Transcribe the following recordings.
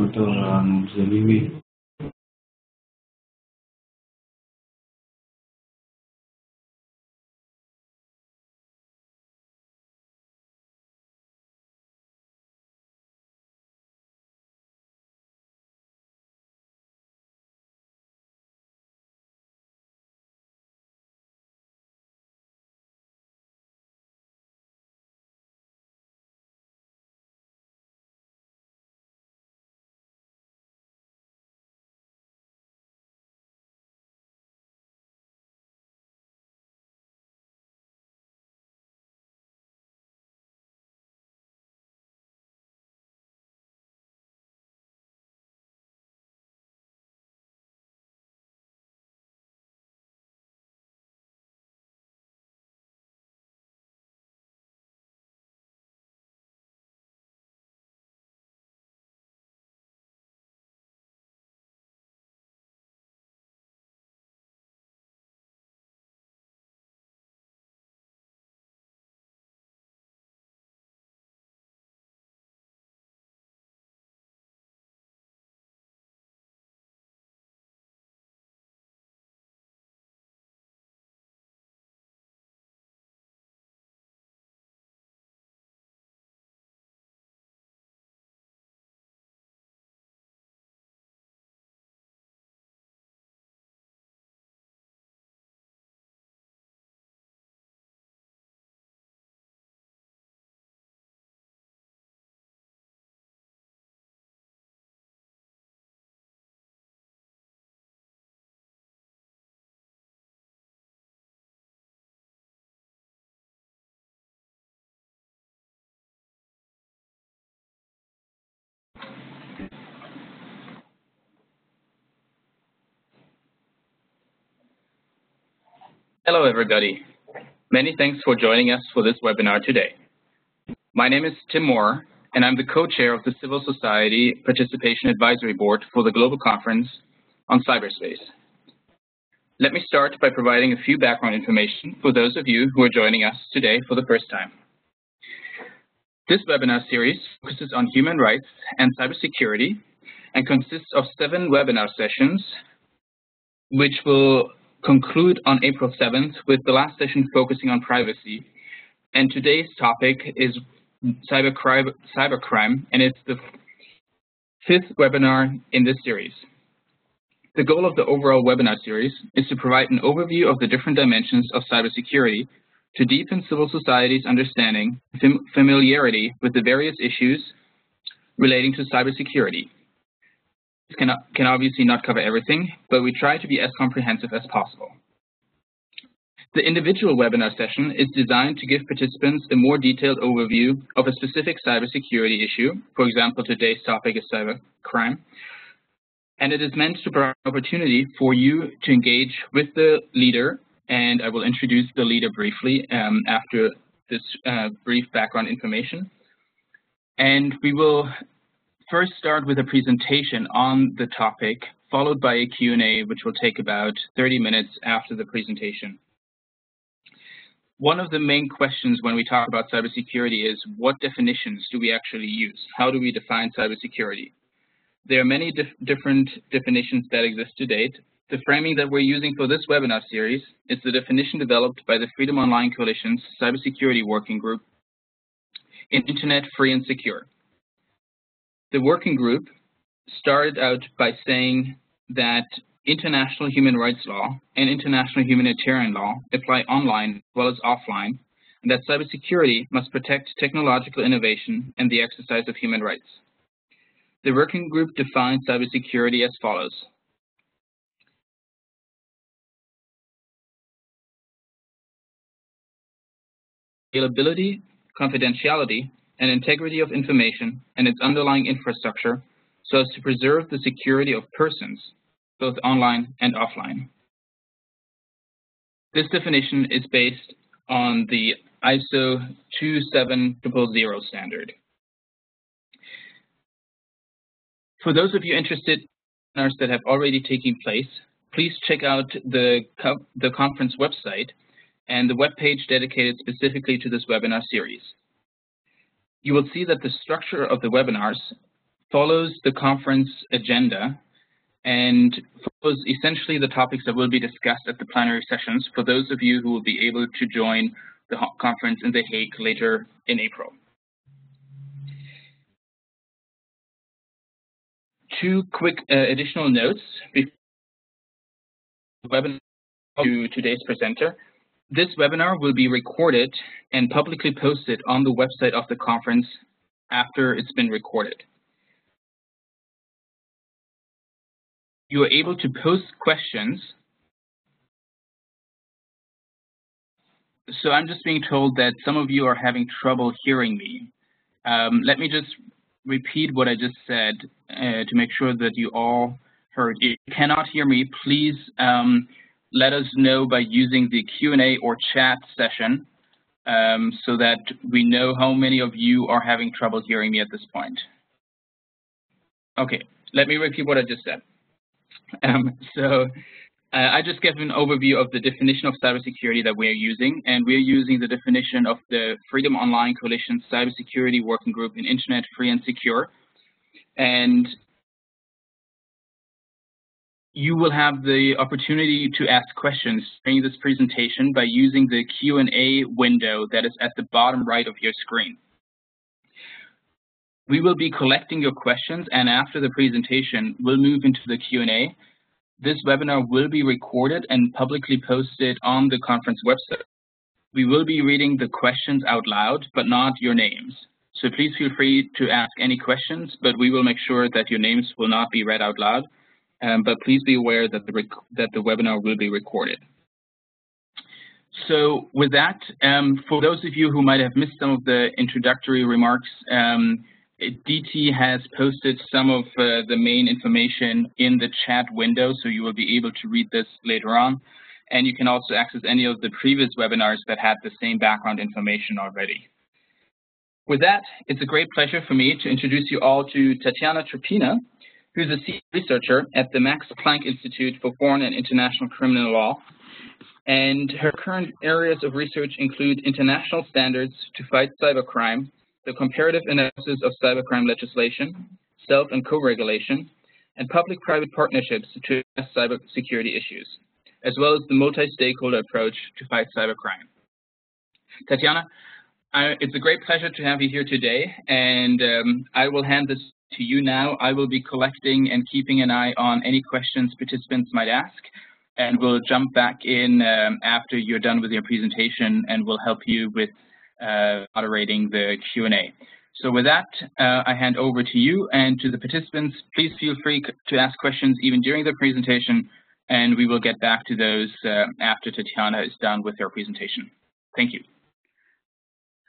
Dr. Zalimi. Hello, everybody. Many thanks for joining us for this webinar today. My name is Tim Moore, and I'm the co-chair of the Civil Society Participation Advisory Board for the Global Conference on Cyberspace. Let me start by providing a few background information for those of you who are joining us today for the first time. This webinar series focuses on human rights and cybersecurity and consists of 7 webinar sessions, which will conclude on April 7th with the last session focusing on privacy. And today's topic is cybercrime, and it's the 5th webinar in this series. The goal of the overall webinar series is to provide an overview of the different dimensions of cybersecurity to deepen civil society's understanding and familiarity with the various issues relating to cybersecurity. Can obviously not cover everything, but we try to be as comprehensive as possible. The individual webinar session is designed to give participants a more detailed overview of a specific cybersecurity issue. For example, today's topic is cybercrime. And it is meant to provide an opportunity for you to engage with the leader, and I will introduce the leader briefly after this brief background information. And we will first start with a presentation on the topic, followed by a Q&A, which will take about 30 minutes after the presentation. One of the main questions when we talk about cybersecurity is, what definitions do we actually use? How do we define cybersecurity? There are many different definitions that exist to date. The framing that we're using for this webinar series is the definition developed by the Freedom Online Coalition's Cybersecurity Working Group in Internet Free and Secure. The working group started out by saying that international human rights law and international humanitarian law apply online as well as offline, and that cybersecurity must protect technological innovation and the exercise of human rights. The working group defines cybersecurity as follows. Availability, confidentiality, and integrity of information and its underlying infrastructure so as to preserve the security of persons, both online and offline. This definition is based on the ISO 27000 standard. For those of you interested in webinars that have already taken place, please check out the conference website and the webpage dedicated specifically to this webinar series. You will see that the structure of the webinars follows the conference agenda and follows essentially the topics that will be discussed at the plenary sessions for those of you who will be able to join the conference in The Hague later in April. Two quick additional notes before the webinar to today's presenter. This webinar will be recorded and publicly posted on the website of the conference after it's been recorded. You are able to post questions. So I'm just being told that some of you are having trouble hearing me. Let me just repeat what I just said to make sure that you all heard. If you cannot hear me, please let us know by using the Q&A or chat session so that we know how many of you are having trouble hearing me at this point. Okay, let me repeat what I just said. I just gave an overview of the definition of cybersecurity that we are using, and we are using the definition of the Freedom Online Coalition Cybersecurity Working Group in Internet Free and Secure. And you will have the opportunity to ask questions during this presentation by using the Q&A window that is at the bottom right of your screen. We will be collecting your questions, and after the presentation, we'll move into the Q&A. This webinar will be recorded and publicly posted on the conference website. We will be reading the questions out loud, but not your names. So please feel free to ask any questions, but we will make sure that your names will not be read out loud. But please be aware that the webinar will be recorded. So with that, for those of you who might have missed some of the introductory remarks, DT has posted some of the main information in the chat window, so you will be able to read this later on. And you can also access any of the previous webinars that had the same background information already. With that, it's a great pleasure for me to introduce you all to Tatiana Tropina, who's a senior researcher at the Max Planck Institute for Foreign and International Criminal Law. And her current areas of research include international standards to fight cybercrime, the comparative analysis of cybercrime legislation, self and co-regulation, and public-private partnerships to address cybersecurity issues, as well as the multi-stakeholder approach to fight cybercrime. Tatiana, it's a great pleasure to have you here today, and I will hand this to you now. I will be collecting and keeping an eye on any questions participants might ask, and we'll jump back in after you're done with your presentation, and we'll help you with moderating the Q&A. So with that, I hand over to you and to the participants. Please feel free to ask questions even during the presentation, and we will get back to those after Tatiana is done with her presentation. Thank you.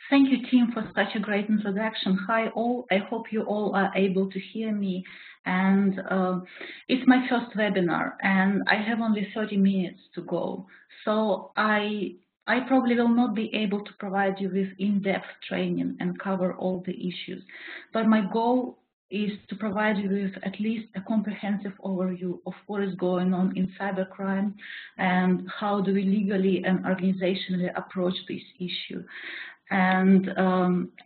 Thank you, Tim, for such a great introduction. Hi, all. I hope you all are able to hear me. And it's my first webinar, and I have only 30 minutes to go. So I probably will not be able to provide you with in-depth training and cover all the issues. But my goal is to provide you with at least a comprehensive overview of what is going on in cybercrime and how do we legally and organizationally approach this issue. And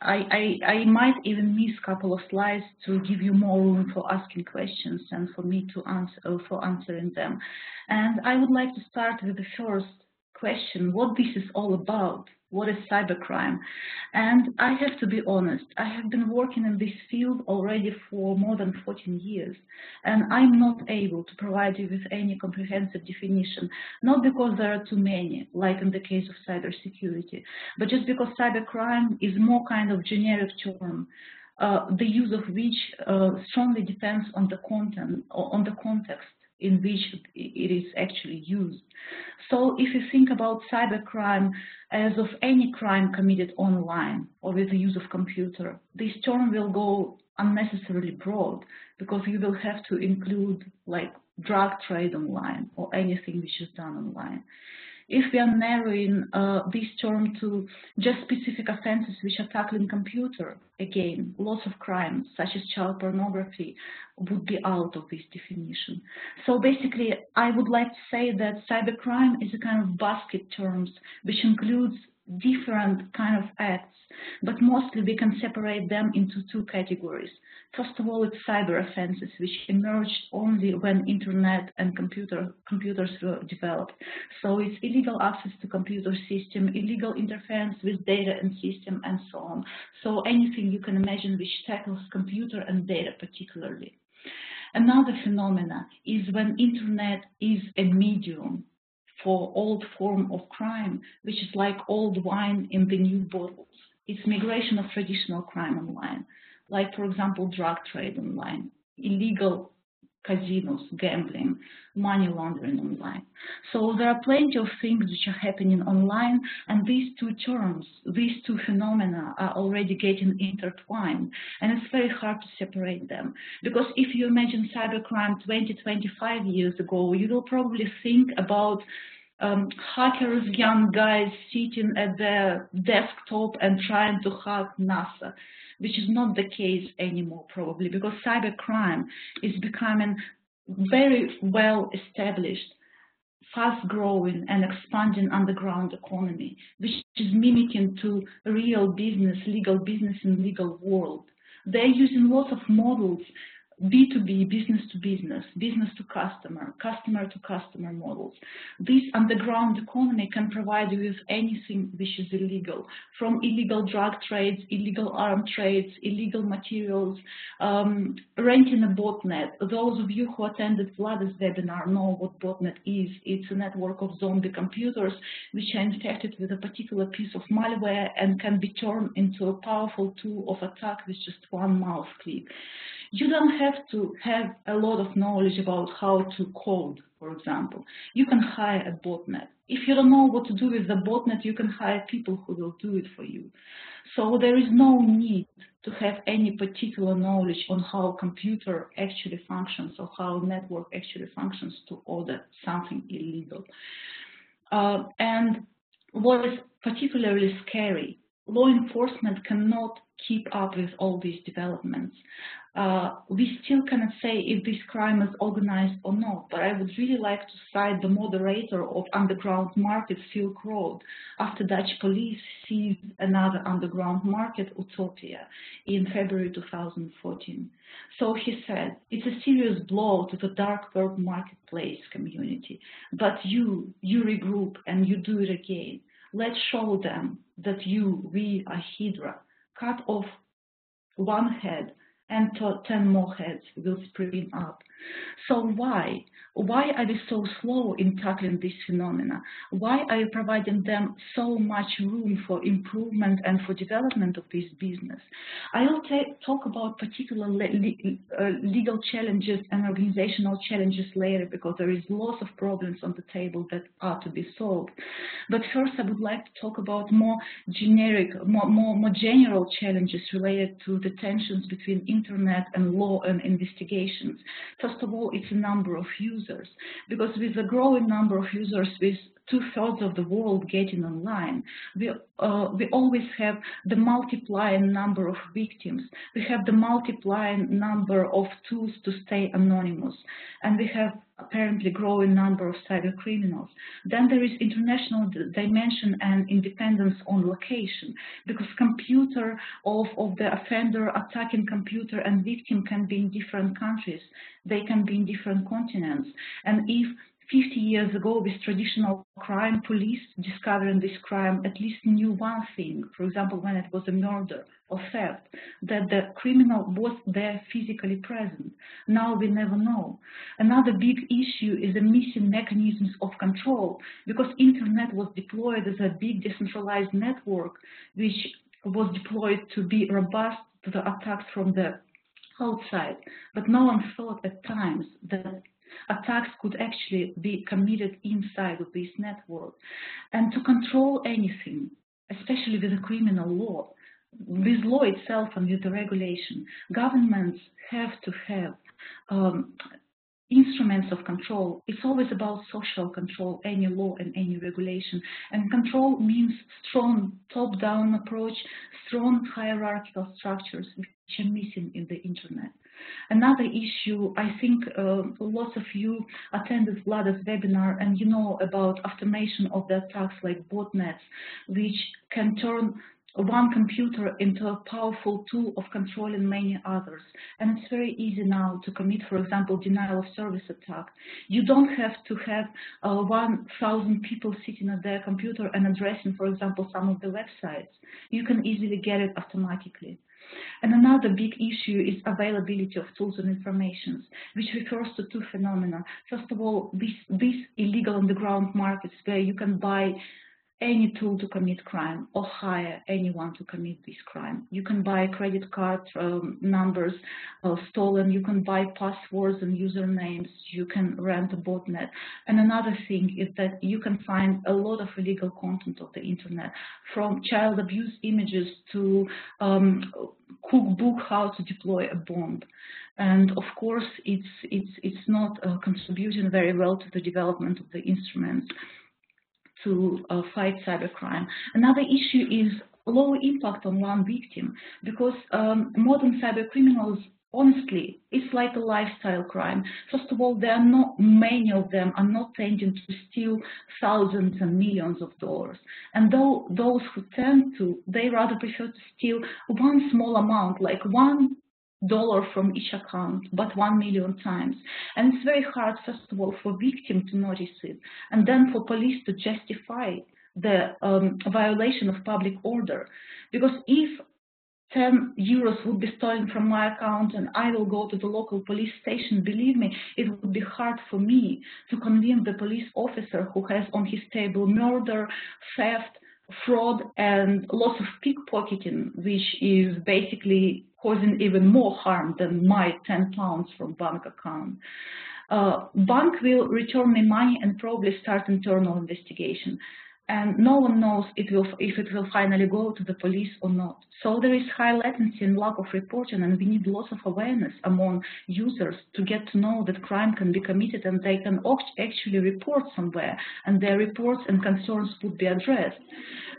I might even miss a couple of slides to give you more room for asking questions and for me to answering them. And I would like to start with the first question, what this is all about. What is cybercrime? And I have to be honest, I have been working in this field already for more than 14 years, and I'm not able to provide you with any comprehensive definition, not because there are too many, like in the case of cybersecurity, but just because cybercrime is more kind of generic term, the use of which strongly depends on the content or on the context in which it is actually used. So if you think about cybercrime as of any crime committed online or with the use of computer, this term will go unnecessarily broad because you will have to include like drug trade online or anything which is done online. If we are narrowing this term to just specific offenses which are tackling computer, again, lots of crimes such as child pornography would be out of this definition. So basically, I would like to say that cybercrime is a kind of basket terms which includes different kind of acts, but mostly we can separate them into two categories. First of all, it's cyber offenses, which emerged only when internet and computers were developed. So it's illegal access to computer system, illegal interference with data and system, and so on. So anything you can imagine which tackles computer and data particularly. Another phenomena is when internet is a medium for old form of crime, which is like old wine in the new bottles. It's migration of traditional crime online, like, for example, drug trade online, illegal casinos, gambling, money laundering online. So there are plenty of things which are happening online, and these two terms, these two phenomena are already getting intertwined, and it's very hard to separate them. Because if you imagine cybercrime 20, 25 years ago, you will probably think about hackers, young guys sitting at their desktop and trying to hack NASA, which is not the case anymore probably, because cybercrime is becoming very well established, fast-growing and expanding underground economy, which is mimicking to real business, legal business in legal world. They're using lots of models, B2B, business to business, business to customer, customer to customer models. This underground economy can provide you with anything which is illegal, from illegal drug trades, illegal arm trades, illegal materials, renting a botnet. Those of you who attended Vlad's webinar know what botnet is. It's a network of zombie computers which are infected with a particular piece of malware and can be turned into a powerful tool of attack with just one mouse click. You don't have to have a lot of knowledge about how to code, for example. You can hire a botnet. If you don't know what to do with the botnet, you can hire people who will do it for you. So there is no need to have any particular knowledge on how a computer actually functions or how a network actually functions to order something illegal. And what is particularly scary, law enforcement cannot keep up with all these developments. We still cannot say if this crime is organized or not, but I would really like to cite the moderator of underground market, Silk Road, after Dutch police seized another underground market, Utopia, in February 2014. So he said, it's a serious blow to the dark web marketplace community, but you regroup and you do it again. Let's show them that we are Hydra. Cut off one head and 10 more heads will spring up. So why? Why are we so slow in tackling this phenomena? Why are you providing them so much room for improvement and for development of this business? I will talk about particular legal challenges and organizational challenges later, because there is lots of problems on the table that are to be solved. But first, I would like to talk about more generic, more general challenges related to the tensions between internet and law and investigations. First of all, it's a number of users, because with a growing number of users, with 2/3 of the world getting online, we always have the multiplying number of victims. We have the multiplying number of tools to stay anonymous, and we have apparently growing number of cyber criminals. Then there is international dimension and independence on location, because computer of the offender attacking computer and victim can be in different countries. They can be in different continents. And if 50 years ago, with traditional crime, police discovering this crime at least knew one thing, for example, when it was a murder or theft, that the criminal was there physically present. Now we never know. Another big issue is the missing mechanisms of control, because internet was deployed as a big decentralized network, which was deployed to be robust to the attacks from the outside. But no one thought at times that attacks could actually be committed inside of this network. And to control anything, especially with the criminal law, with law itself and with the regulation, governments have to have instruments of control. It's always about social control, any law and any regulation. And control means strong top-down approach, strong hierarchical structures which are missing in the internet. Another issue, I think lots of you attended Vlada's webinar and you know about automation of the attacks like botnets, which can turn one computer into a powerful tool of controlling many others. And it's very easy now to commit, for example, denial of service attack. You don't have to have 1,000 people sitting at their computer and addressing, for example, some of the websites. You can easily get it automatically. And another big issue is availability of tools and information, which refers to two phenomena. First of all, these illegal underground markets where you can buy any tool to commit crime or hire anyone to commit this crime. You can buy credit card numbers stolen, you can buy passwords and usernames, you can rent a botnet. And another thing is that you can find a lot of illegal content of the internet, from child abuse images to cookbook how to deploy a bomb. And of course, it's not contributing very well to the development of the instruments to fight cybercrime. Another issue is low impact on one victim, because modern cybercriminals, honestly, it's like a lifestyle crime. First of all, there are not many of them are not tending to steal thousands and millions of dollars. And though those who tend to, they rather prefer to steal one small amount, like $1 from each account, but 1 million times. And it's very hard, first of all, for victims to notice it, and then for police to justify the violation of public order. Because if 10 euros would be stolen from my account and I will go to the local police station, believe me, it would be hard for me to convince the police officer who has on his table murder, theft, fraud, and lots of pickpocketing, which is basically causing even more harm than my 10 pounds from bank account. Bank will return me money and probably start internal investigation. And no one knows if it will finally go to the police or not. So there is high latency and lack of reporting, and we need lots of awareness among users to get to know that crime can be committed and they can actually report somewhere, and their reports and concerns would be addressed.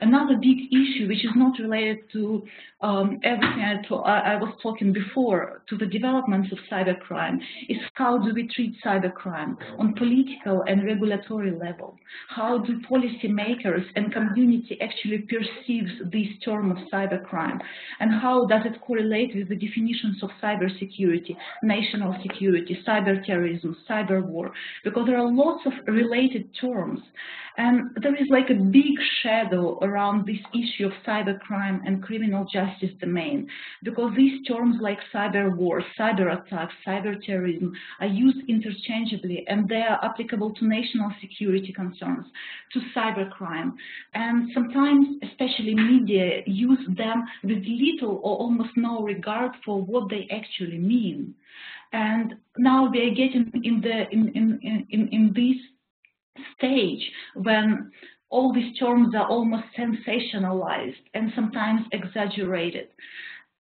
Another big issue, which is not related to everything I was talking before, to the developments of cybercrime, is how do we treat cybercrime on political and regulatory level? How do policymakers and community actually perceives this term of cybercrime? And how does it correlate with the definitions of cybersecurity, national security, cyber terrorism, cyber war? Because there are lots of related terms. And there is like a big shadow around this issue of cybercrime and criminal justice domain, because these terms like cyber war, cyber attacks, cyber terrorism are used interchangeably, and they are applicable to national security concerns, to cybercrime. And sometimes, especially media, use them with little or almost no regard for what they actually mean. And now they are getting in this stage when all these terms are almost sensationalized and sometimes exaggerated,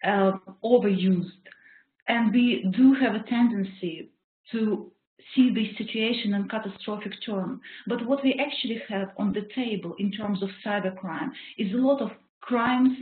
overused. And we do have a tendency to see this situation in catastrophic terms. But what we actually have on the table in terms of cybercrime is a lot of crimes,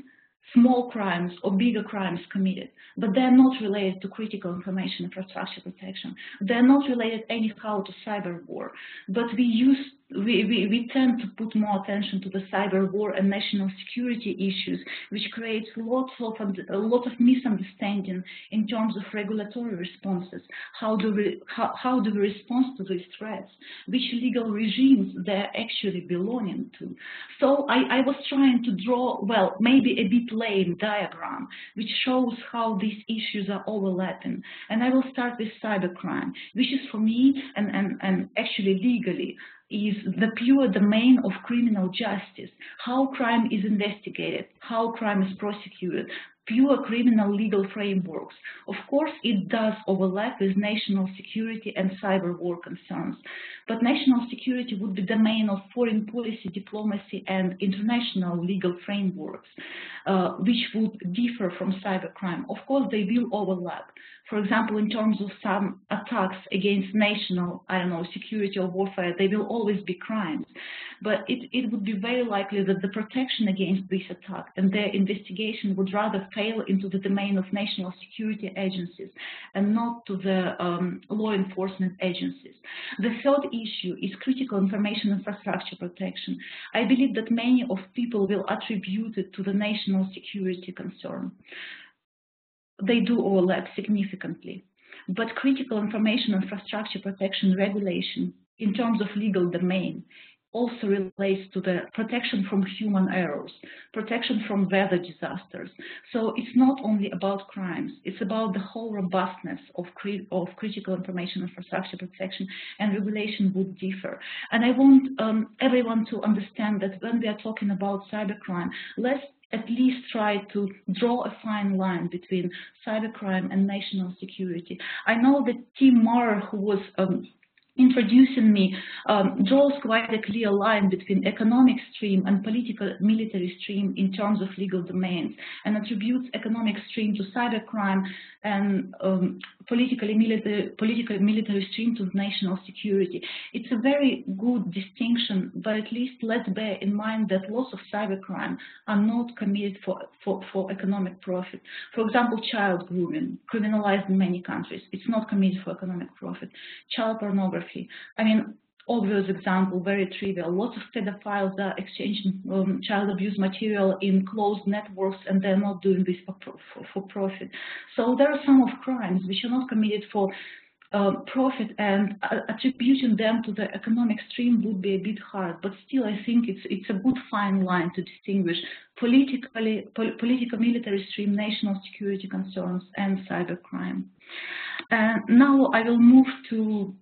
small crimes or bigger crimes committed, but they're not related to critical information infrastructure protection. They're not related anyhow to cyber war, but we tend to put more attention to the cyber war and national security issues, which creates a lot of misunderstanding in terms of regulatory responses. How do we respond to these threats? Which legal regimes they're actually belonging to? So I was trying to draw, well, maybe a bit lame diagram, which shows how these issues are overlapping. And I will start with cybercrime, which is for me, and actually legally, is the pure domain of criminal justice, how crime is investigated, how crime is prosecuted, pure criminal legal frameworks. Of course, it does overlap with national security and cyber war concerns, but national security would be the domain of foreign policy, diplomacy, and international legal frameworks, which would differ from cybercrime. Of course, they will overlap. For example, in terms of some attacks against national, security or warfare, they will always be crimes. But it would be very likely that the protection against this attack and their investigation would rather fail into the domain of national security agencies and not to the law enforcement agencies. The third issue is critical information infrastructure protection. I believe that many of people will attribute it to the national security concern. They do overlap significantly, but critical information infrastructure protection regulation in terms of legal domain also relates to the protection from human errors, protection from weather disasters. So it's not only about crimes, it's about the whole robustness of critical information infrastructure protection, and regulation would differ. And I want everyone to understand that when we are talking about cybercrime, let's at least try to draw a fine line between cybercrime and national security. I know that Tim Maurer, who was introducing me, draws quite a clear line between economic stream and political military stream in terms of legal domains, and attributes economic stream to cybercrime and political military stream to national security. It's a very good distinction, but at least let's bear in mind that lots of cybercrime are not committed for economic profit. For example, child grooming, criminalized in many countries, it's not committed for economic profit. Child pornography, obvious example, very trivial. Lots of pedophiles are exchanging child abuse material in closed networks, and they're not doing this for profit. So there are some of crimes which are not committed for profit, and attributing them to the economic stream would be a bit hard. But still, I think it's a good fine line to distinguish political military stream, national security concerns, and cybercrime. Now I will move to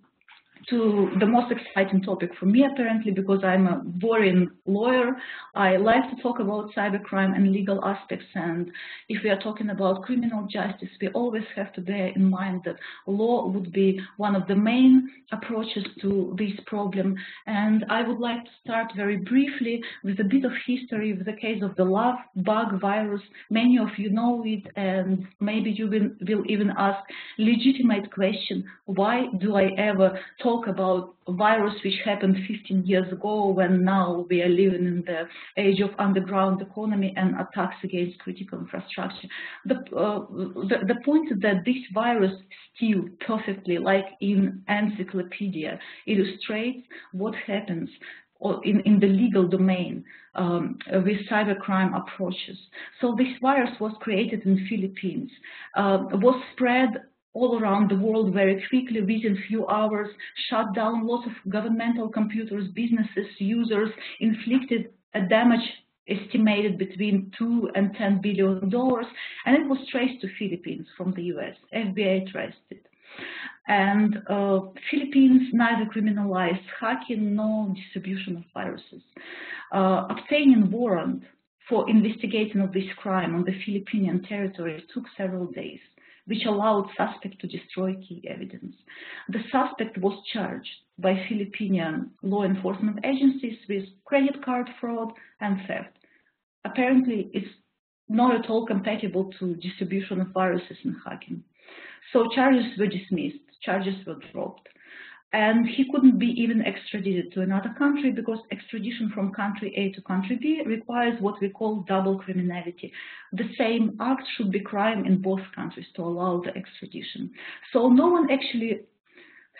the most exciting topic for me, apparently, because I'm a boring lawyer. I like to talk about cybercrime and legal aspects, and if we are talking about criminal justice, we always have to bear in mind that law would be one of the main approaches to this problem. And I would like to start very briefly with a bit of history with the case of the love bug virus. Many of you know it, and maybe you will even ask legitimate question: why do I ever talk about a virus which happened 15 years ago, when now we are living in the age of underground economy and attacks against critical infrastructure? The point is that this virus still perfectly, like in encyclopedia, illustrates what happens in the legal domain with cybercrime approaches. So this virus was created in Philippines, was spread all around the world very quickly, within few hours, shut down lots of governmental computers, businesses, users, inflicted a damage estimated between $2 and $10 billion, and it was traced to Philippines from the US. FBI traced it. And Philippines neither criminalized hacking nor distribution of viruses. Obtaining warrant for investigating of this crime on the Philippine territory took several days, which allowed suspect to destroy key evidence. The suspect was charged by Philippine law enforcement agencies with credit card fraud and theft. Apparently, it's not at all compatible to distribution of viruses and hacking. So charges were dismissed, charges were dropped. And he couldn't be even extradited to another country, because extradition from country A to country B requires what we call double criminality. The same act should be crime in both countries to allow the extradition. So no one actually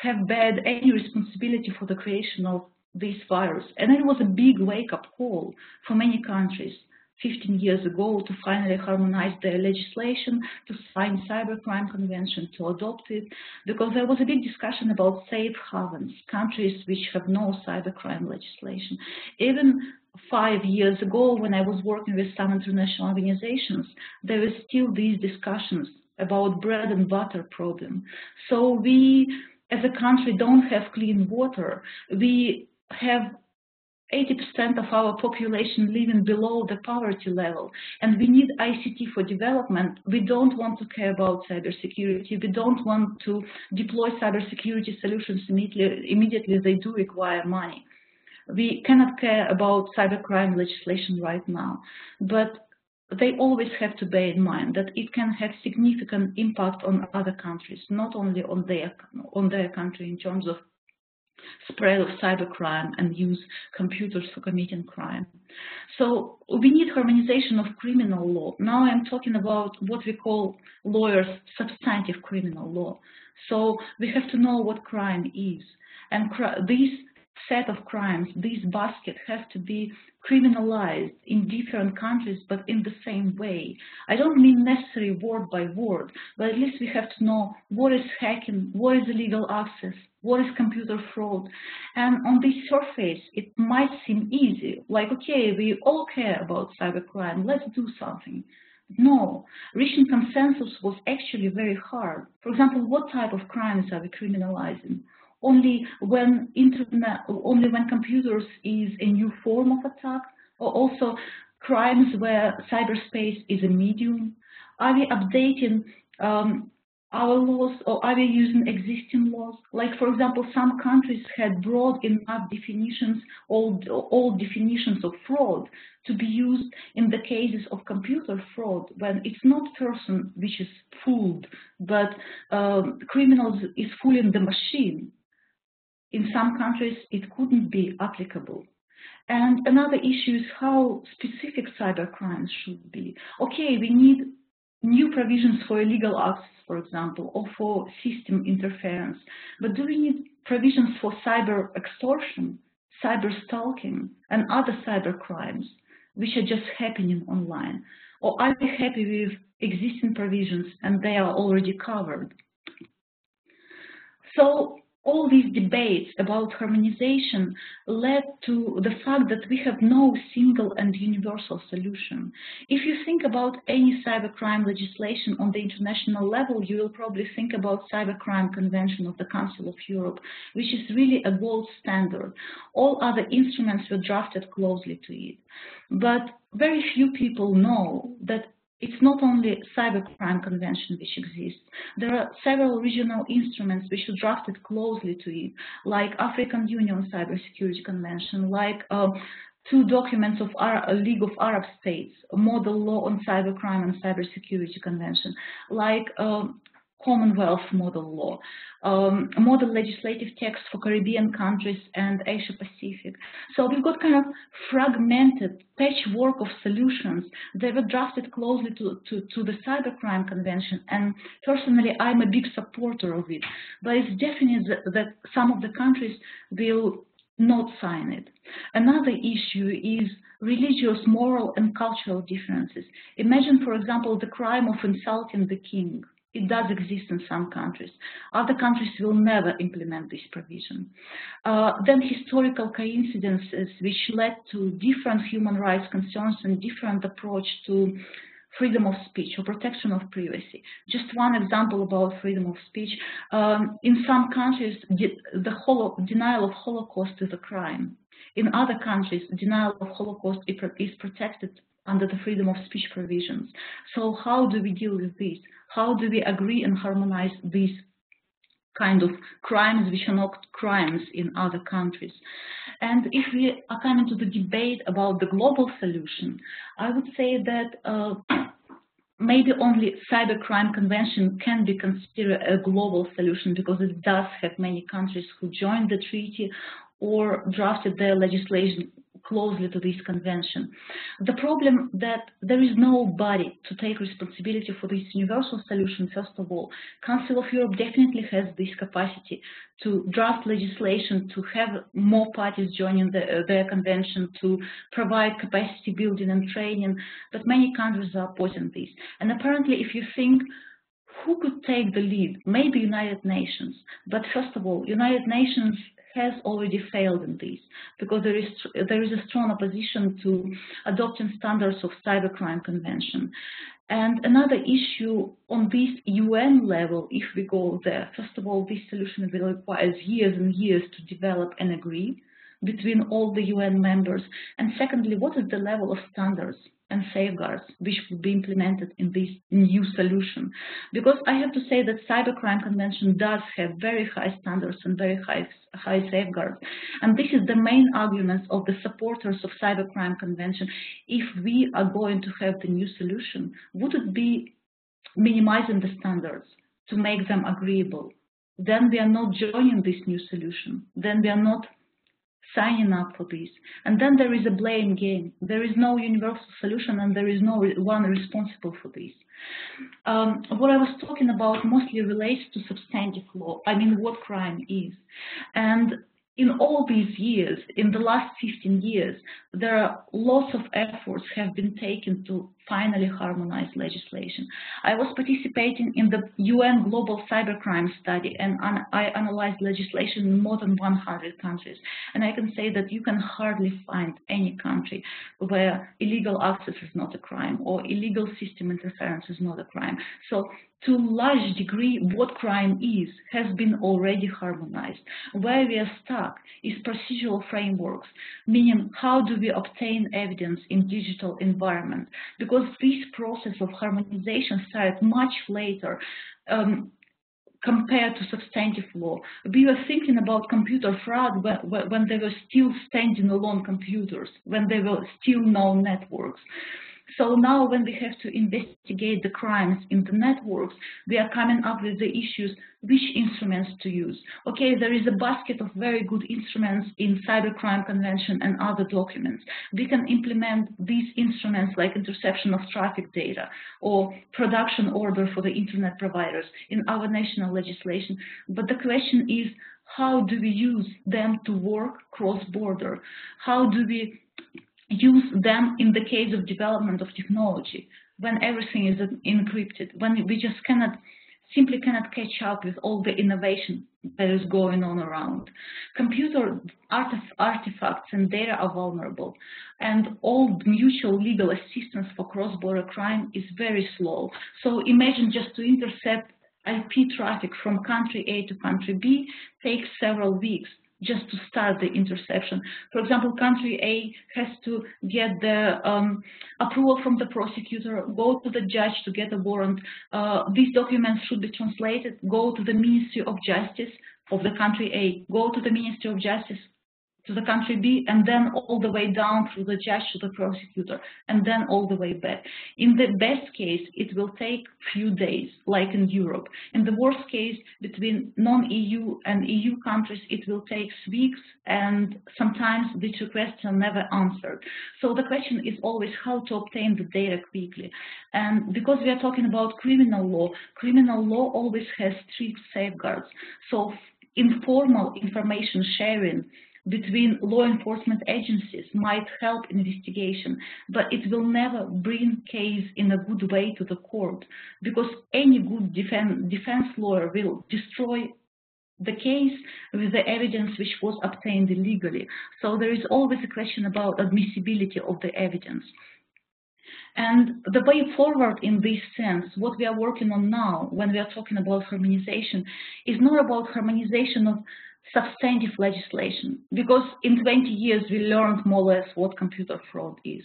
have bared any responsibility for the creation of this virus. And it was a big wake-up call for many countries 15 years ago to finally harmonize their legislation, to sign Cybercrime Convention, to adopt it, because there was a big discussion about safe havens, countries which have no cybercrime legislation. Even 5 years ago, when I was working with some international organizations, there were still these discussions about bread and butter problem. So we, as a country, don't have clean water. We have 80% of our population living below the poverty level, and we need ICT for development. We don't want to care about cybersecurity. We don't want to deploy cybersecurity solutions immediately. They do require money. We cannot care about cybercrime legislation right now, but they always have to bear in mind that it can have significant impact on other countries, not only on their country in terms of spread of cybercrime and use computers for committing crime. So we need harmonization of criminal law. Now I'm talking about what we call lawyers substantive criminal law. So we have to know what crime is. And this set of crimes, this basket has to be criminalized in different countries, but in the same way. I don't mean necessarily word by word, but at least we have to know what is hacking, what is illegal access, what is computer fraud. And on this surface, it might seem easy, like, okay, we all care about cybercrime, let's do something. No, reaching consensus was actually very hard. For example, what type of crimes are we criminalizing? Only when computers is a new form of attack, or also crimes where cyberspace is a medium? Are we updating our laws, or are we using existing laws? Like, for example, some countries had broad enough definitions, all definitions of fraud to be used in the cases of computer fraud, when it's not person which is fooled, but criminals is fooling the machine. In some countries, it couldn't be applicable. And another issue is how specific cybercrimes should be. Okay, we need new provisions for illegal access, for example, or for system interference. But do we need provisions for cyber extortion, cyber stalking, and other cyber crimes, which are just happening online? Or are we happy with existing provisions and they are already covered? So all these debates about harmonization led to the fact that we have no single and universal solution. If you think about any cybercrime legislation on the international level, you will probably think about Cybercrime Convention of the Council of Europe, which is really a gold standard. All other instruments were drafted closely to it. But very few people know that it's not only Cybercrime Convention which exists. There are several regional instruments which are drafted closely to it, like African Union Cybersecurity Convention, like 2 documents of League of Arab States, a model law on cybercrime and cybersecurity convention, like Commonwealth model law, a model legislative text for Caribbean countries and Asia Pacific. So we've got kind of fragmented patchwork of solutions that were drafted closely to the Cybercrime Convention, and personally I'm a big supporter of it, but it's definite that some of the countries will not sign it. Another issue is religious, moral and cultural differences. Imagine, for example, the crime of insulting the king. It does exist in some countries. Other countries will never implement this provision. Then historical coincidences which led to different human rights concerns and different approach to freedom of speech or protection of privacy. Just one example about freedom of speech. In some countries, denial of Holocaust is a crime. In other countries, denial of Holocaust is protected under the freedom of speech provisions. So how do we deal with this? How do we agree and harmonize these kind of crimes which are not crimes in other countries? And if we are coming to the debate about the global solution, I would say that maybe only Cybercrime Convention can be considered a global solution, because it does have many countries who joined the treaty or drafted their legislation closely to this convention. The problem that there is nobody to take responsibility for this universal solution. First of all, Council of Europe definitely has this capacity to draft legislation, to have more parties joining their convention, to provide capacity building and training, but many countries are opposing this. And apparently, if you think who could take the lead, maybe United Nations. But first of all, United Nations has already failed in this, because there is a strong opposition to adopting standards of Cybercrime Convention. And another issue on this UN level, if we go there, first of all, this solution will require years and years to develop and agree. between all the UN members? And secondly, what is the level of standards and safeguards which will be implemented in this new solution? Because I have to say that Cybercrime Convention does have very high standards and very high safeguards. And this is the main argument of the supporters of Cybercrime Convention. If we are going to have the new solution, would it be minimizing the standards to make them agreeable? Then we are not joining this new solution. Then we are not signing up for this. And then there is a blame game. There is no universal solution and there is no one responsible for this. What I was talking about mostly relates to substantive law. I mean, what crime is. And in all these years, in the last 15 years, there are lots of efforts have been taken to finally harmonize legislation. I was participating in the UN Global Cybercrime Study, and I analyzed legislation in more than 100 countries. And I can say that you can hardly find any country where illegal access is not a crime or illegal system interference is not a crime. So to a large degree, what crime is has been already harmonized. Where we are stuck is procedural frameworks, meaning how do we obtain evidence in digital environment? Because this process of harmonization started much later compared to substantive law. We were thinking about computer fraud when they were still standing alone computers, when there were still no networks. So now when we have to investigate the crimes in the networks, we are coming up with the issues, which instruments to use. Okay, there is a basket of very good instruments in Cybercrime Convention and other documents. We can implement these instruments like interception of traffic data or production order for the internet providers in our national legislation. But the question is, how do we use them to work cross-border? How do we use them in the case of development of technology, when everything is encrypted, when we just simply cannot catch up with all the innovation that is going on around. Computer artifacts and data are vulnerable, and all mutual legal assistance for cross-border crime is very slow. So imagine just to intercept IP traffic from country A to country B takes several weeks just to start the interception. For example, country A has to get the approval from the prosecutor, go to the judge to get a warrant. These documents should be translated, go to the Ministry of Justice of the country A, go to the Ministry of Justice to the country B, and then all the way down through the judge to the prosecutor, and then all the way back. In the best case, it will take few days, like in Europe. In the worst case, between non-EU and EU countries, it will take weeks, and sometimes these requests are never answered. So the question is always how to obtain the data quickly. And because we are talking about criminal law always has strict safeguards. So informal information sharing between law enforcement agencies might help investigation, but it will never bring case in a good way to the court, because any good defense lawyer will destroy the case with the evidence which was obtained illegally. So there is always a question about admissibility of the evidence. And the way forward in this sense, what we are working on now when we are talking about harmonization is not about harmonization of substantive legislation, because in 20 years we learned more or less what computer fraud is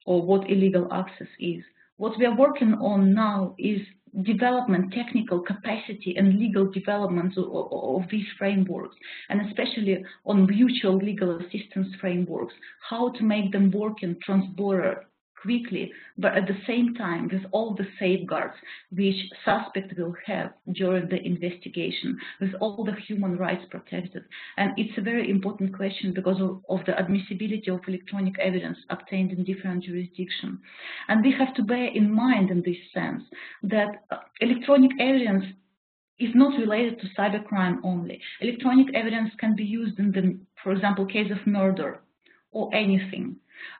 or what illegal access is. What we are working on now is development, technical capacity and legal development of these frameworks, and especially on mutual legal assistance frameworks, how to make them work in transborder quickly, but at the same time with all the safeguards which suspect will have during the investigation, with all the human rights protected. And it's a very important question because of the admissibility of electronic evidence obtained in different jurisdictions. And we have to bear in mind in this sense that electronic evidence is not related to cybercrime only. Electronic evidence can be used in the, for example, case of murder or anything.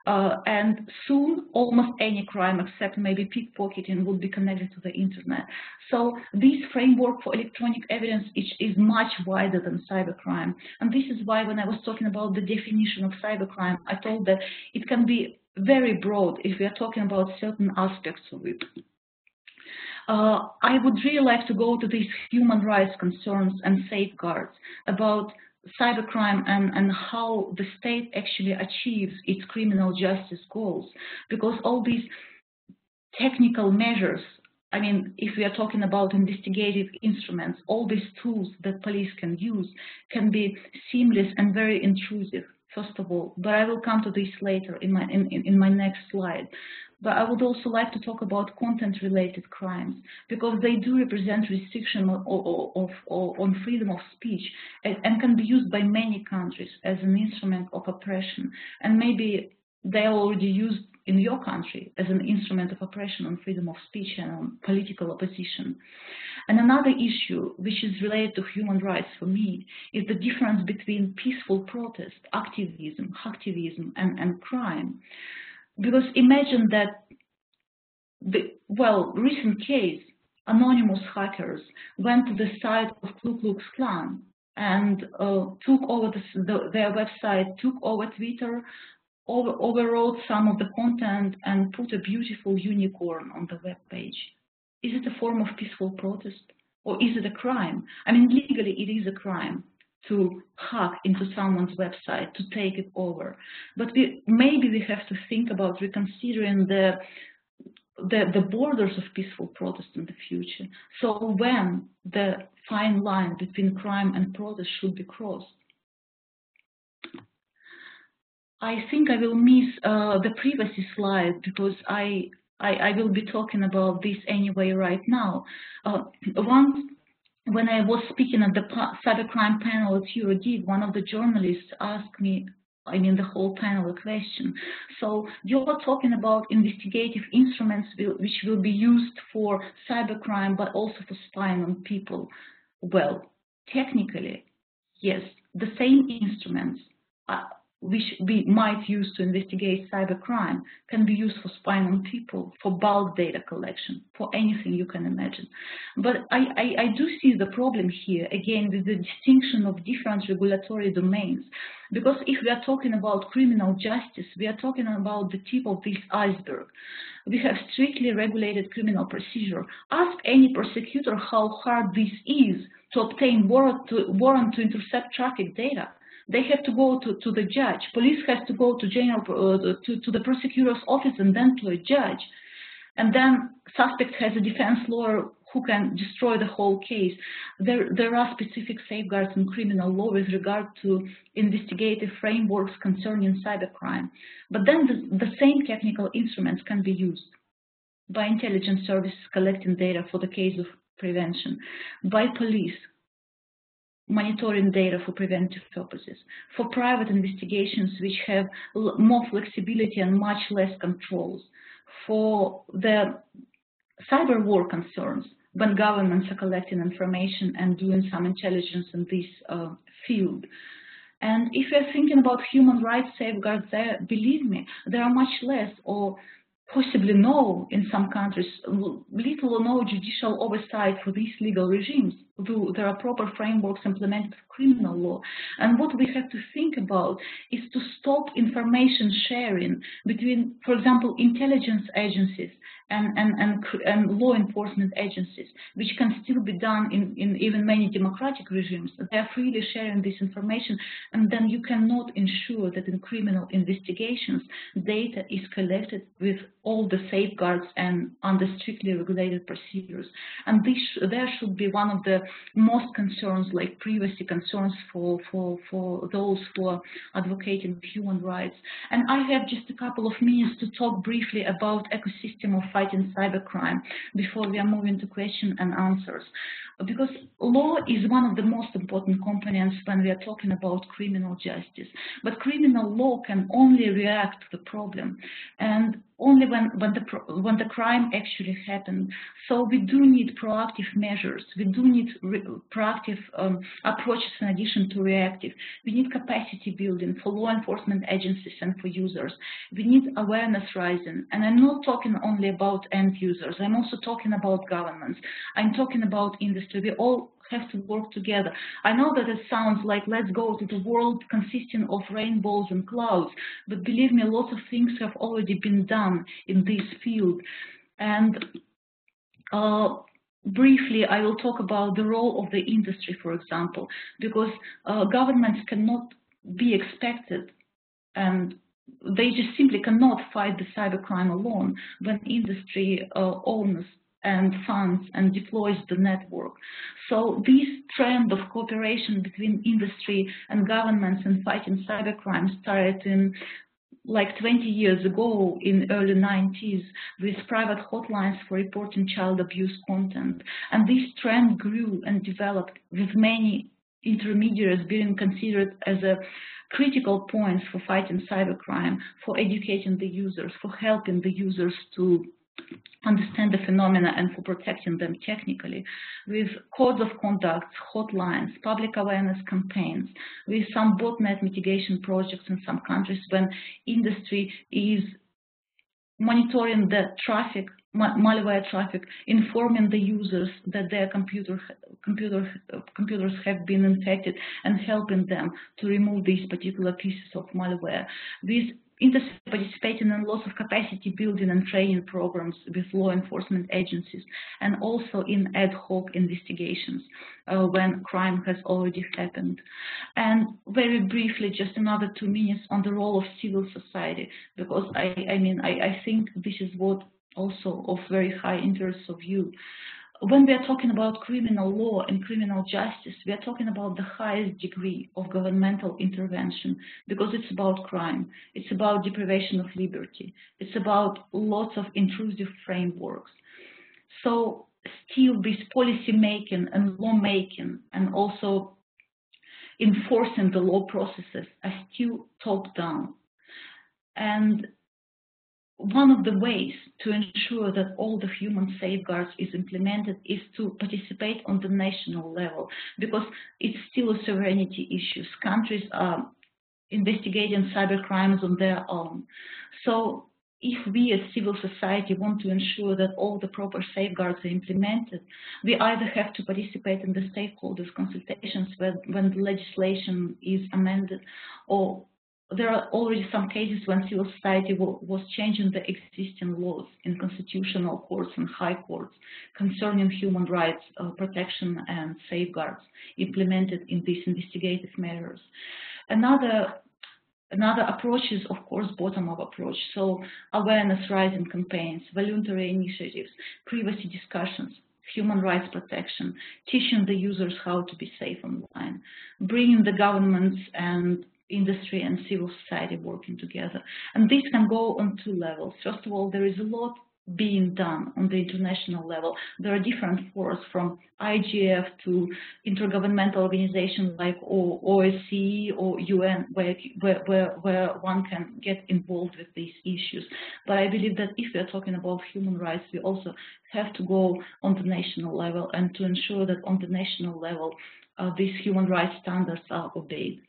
And soon, almost any crime, except maybe pickpocketing, will be connected to the internet. So this framework for electronic evidence is much wider than cybercrime. And this is why when I was talking about the definition of cybercrime, I told that it can be very broad if we are talking about certain aspects of it. I would really like to go to these human rights concerns and safeguards about cybercrime and how the state actually achieves its criminal justice goals. Because all these technical measures, I mean, if we are talking about investigative instruments, all these tools that police can use can be seamless and very intrusive, first of all. But I will come to this later in my next slide. But I would also like to talk about content-related crimes, because they do represent restriction on freedom of speech and can be used by many countries as an instrument of oppression. And maybe they are already used in your country as an instrument of oppression on freedom of speech and on political opposition. And another issue, which is related to human rights for me, is the difference between peaceful protest, activism, hacktivism, and crime. Because imagine that, recent case, anonymous hackers went to the site of Ku Klux Klan and took over their website, took over Twitter, overwrote some of the content and put a beautiful unicorn on the web page. Is it a form of peaceful protest, or is it a crime? I mean, legally it is a crime to hack into someone's website, to take it over. But maybe we have to think about reconsidering the borders of peaceful protest in the future. So when the fine line between crime and protest should be crossed. I think I will miss the privacy slide, because I will be talking about this anyway right now. Once, when I was speaking at the cybercrime panel at EuroDig, one of the journalists asked me, I mean the whole panel, a question. So you're talking about investigative instruments which will be used for cybercrime, but also for spying on people. Well, technically, yes, the same instruments which we might use to investigate cybercrime can be used for spying on people, for bulk data collection, for anything you can imagine. But I do see the problem here, again, with the distinction of different regulatory domains. Because if we are talking about criminal justice, we are talking about the tip of this iceberg. We have strictly regulated criminal procedure. Ask any prosecutor how hard this is to obtain warrant to intercept traffic data. They have to go to the judge. Police has to go to the prosecutor's office and then to a judge. And then suspect has a defense lawyer who can destroy the whole case. There are specific safeguards in criminal law with regard to investigative frameworks concerning cybercrime. But then the same technical instruments can be used by intelligence services collecting data for the case of prevention, by police monitoring data for preventive purposes, for private investigations which have more flexibility and much less controls, for the cyber war concerns when governments are collecting information and doing some intelligence in this field. And if you're thinking about human rights safeguards there, believe me, there are much less, or possibly no, in some countries, little or no judicial oversight for these legal regimes, though there are proper frameworks implemented for criminal law. And what we have to think about is to stop information sharing between, for example, intelligence agencies and law enforcement agencies, which can still be done in even many democratic regimes. They are freely sharing this information, and then you cannot ensure that in criminal investigations, data is collected with all the safeguards and under strictly regulated procedures. And there should be one of the most concerns, like privacy concerns for those who are advocating human rights. And I have just a couple of minutes to talk briefly about ecosystem of fighting cybercrime before we are moving to question and answers. Because law is one of the most important components when we are talking about criminal justice. But criminal law can only react to the problem, and only when the crime actually happened. So we do need proactive measures. We do need proactive approaches in addition to reactive. We need capacity building for law enforcement agencies and for users. We need awareness raising. And I'm not talking only about end users. I'm also talking about governments. I'm talking about industry. We all have to work together. I know that it sounds like let's go to the world consisting of rainbows and clouds, but believe me, lots of things have already been done in this field. And briefly, I will talk about the role of the industry, for example, because governments cannot be expected, and they just simply cannot fight the cybercrime alone when industry owns and funds and deploys the network. So this trend of cooperation between industry and governments in fighting cybercrime started in like 20 years ago in early 90s with private hotlines for reporting child abuse content. And this trend grew and developed with many intermediaries being considered as a critical points for fighting cybercrime, for educating the users, for helping the users to understand the phenomena and for protecting them technically, with codes of conduct, hotlines, public awareness campaigns, with some botnet mitigation projects in some countries when industry is monitoring the traffic, malware traffic, informing the users that their computers have been infected and helping them to remove these particular pieces of malware. With industry participating in lots of capacity building and training programs with law enforcement agencies, and also in ad hoc investigations when crime has already happened. And very briefly, just another 2 minutes on the role of civil society, because I think this is what also of very high interest of you. When we are talking about criminal law and criminal justice, we are talking about the highest degree of governmental intervention, because it's about crime, it's about deprivation of liberty, it's about lots of intrusive frameworks. So still this policy making and law making and also enforcing the law processes are still top down. And one of the ways to ensure that all the human safeguards is implemented is to participate on the national level, because it's still a sovereignty issue. Countries are investigating cyber crimes on their own. So if we as civil society want to ensure that all the proper safeguards are implemented, we either have to participate in the stakeholders' consultations when the legislation is amended, or there are already some cases when civil society was changing the existing laws in constitutional courts and high courts concerning human rights protection and safeguards implemented in these investigative measures. Another approach is, of course, bottom-up approach. So awareness raising campaigns, voluntary initiatives, privacy discussions, human rights protection, teaching the users how to be safe online, bringing the governments and industry and civil society working together. And this can go on 2 levels. First of all, there is a lot being done on the international level. There are different forums from IGF to intergovernmental organizations like OSCE or UN where one can get involved with these issues. But I believe that if we are talking about human rights, we also have to go on the national level and to ensure that on the national level these human rights standards are obeyed.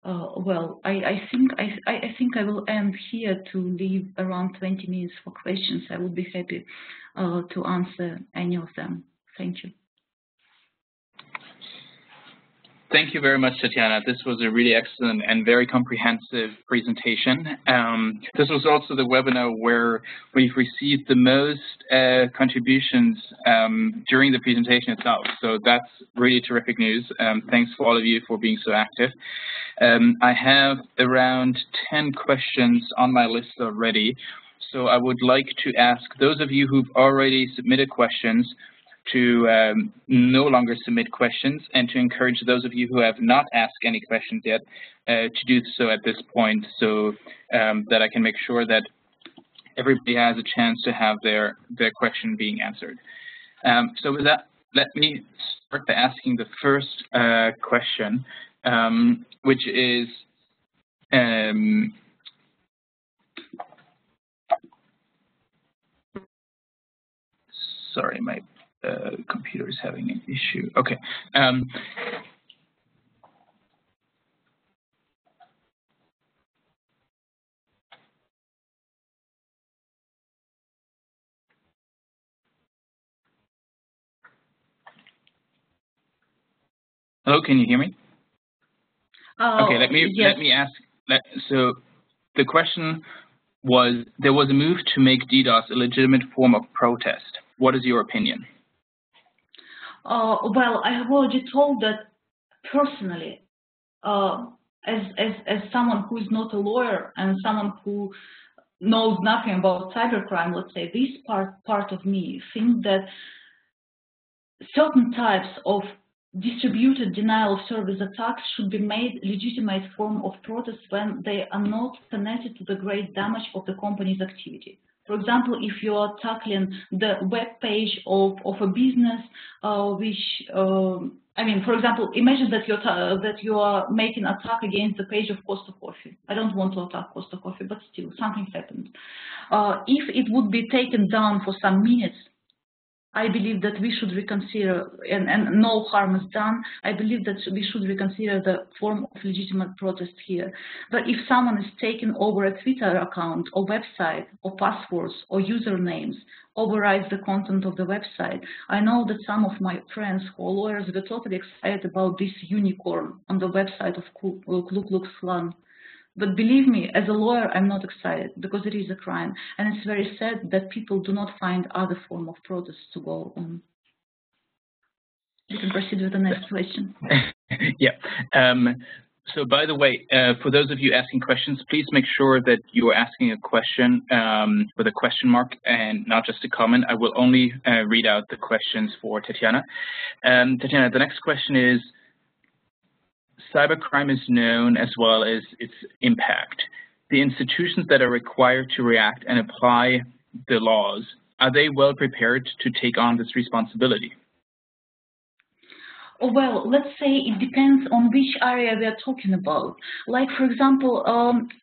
Well, I think I will end here to leave around 20 minutes for questions. I would be happy to answer any of them. Thank you. Thank you very much, Tatiana. This was a really excellent and very comprehensive presentation. This was also the webinar where we've received the most contributions during the presentation itself. So that's really terrific news. Thanks for all of you for being so active. I have around 10 questions on my list already. So I would like to ask those of you who've already submitted questions to no longer submit questions, and to encourage those of you who have not asked any questions yet to do so at this point, so that I can make sure that everybody has a chance to have their question being answered. So with that, let me start by asking the first question, which is sorry, my computer is having an issue. Okay. Hello, can you hear me? Okay, let me ask. So the question was, there was a move to make DDoS a legitimate form of protest. What is your opinion? Well, I have already told that personally, as someone who is not a lawyer and someone who knows nothing about cybercrime, let's say, this part of me think that certain types of distributed denial of service attacks should be made legitimate form of protest when they are not connected to the great damage of the company's activity. For example, if you are tackling the web page of a business, I mean, for example, imagine that you are making an attack against the page of Costa Coffee. I don't want to attack Costa Coffee, but still, something happened. If it would be taken down for some minutes, I believe that we should reconsider, and no harm is done, I believe that we should reconsider the form of legitimate protest here. But if someone is taking over a Twitter account or website or passwords or usernames, overrides the content of the website, I know that some of my friends who are lawyers were totally excited about this unicorn on the website of Ku Klux Klan. But believe me, as a lawyer, I'm not excited because it is a crime. And it's very sad that people do not find other form of protest to go on. You can proceed with the next question. Yeah. So by the way, for those of you asking questions, please make sure that you are asking a question with a question mark and not just a comment. I will only read out the questions for Tatiana. Tatiana, the next question is, cybercrime is known as well as its impact. The institutions that are required to react and apply the laws, are they well prepared to take on this responsibility? Well, let's say it depends on which area we are talking about. Like, for example,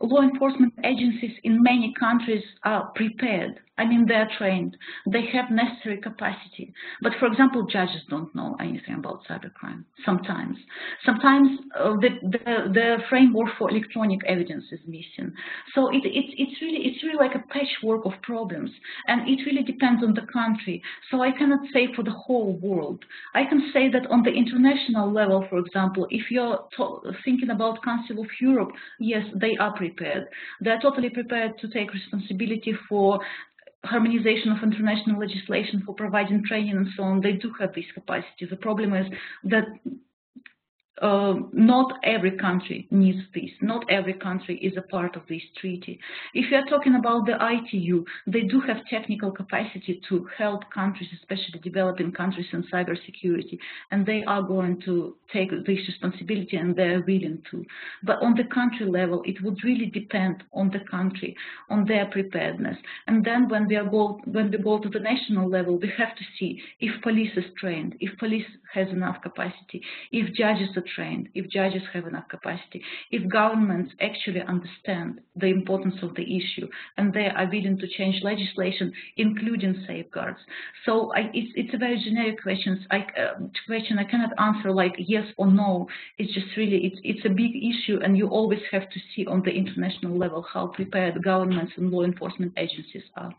law enforcement agencies in many countries are prepared. I mean, they're trained. They have necessary capacity. But, for example, judges don't know anything about cybercrime. Sometimes the framework for electronic evidence is missing. So it's really like a patchwork of problems, and it really depends on the country. So I cannot say for the whole world. I can say that on the international level, for example, if you're thinking about Council of Europe, yes, they are prepared. They're totally prepared to take responsibility for harmonization of international legislation, for providing training and so on. They do have this capacity. The problem is that not every country needs this. Not every country is a part of this treaty. If you are talking about the ITU, they do have technical capacity to help countries, especially developing countries, in cybersecurity, and they are going to take this responsibility, and they are willing to. But on the country level, it would really depend on the country, on their preparedness. And then when we go to the national level, we have to see if police is trained, if police has enough capacity, if judges are trained, if judges have enough capacity, if governments actually understand the importance of the issue and they are willing to change legislation, including safeguards. So it's a very generic question. I cannot answer like yes or no. It's just really, it's a big issue, and you always have to see on the international level how prepared governments and law enforcement agencies are.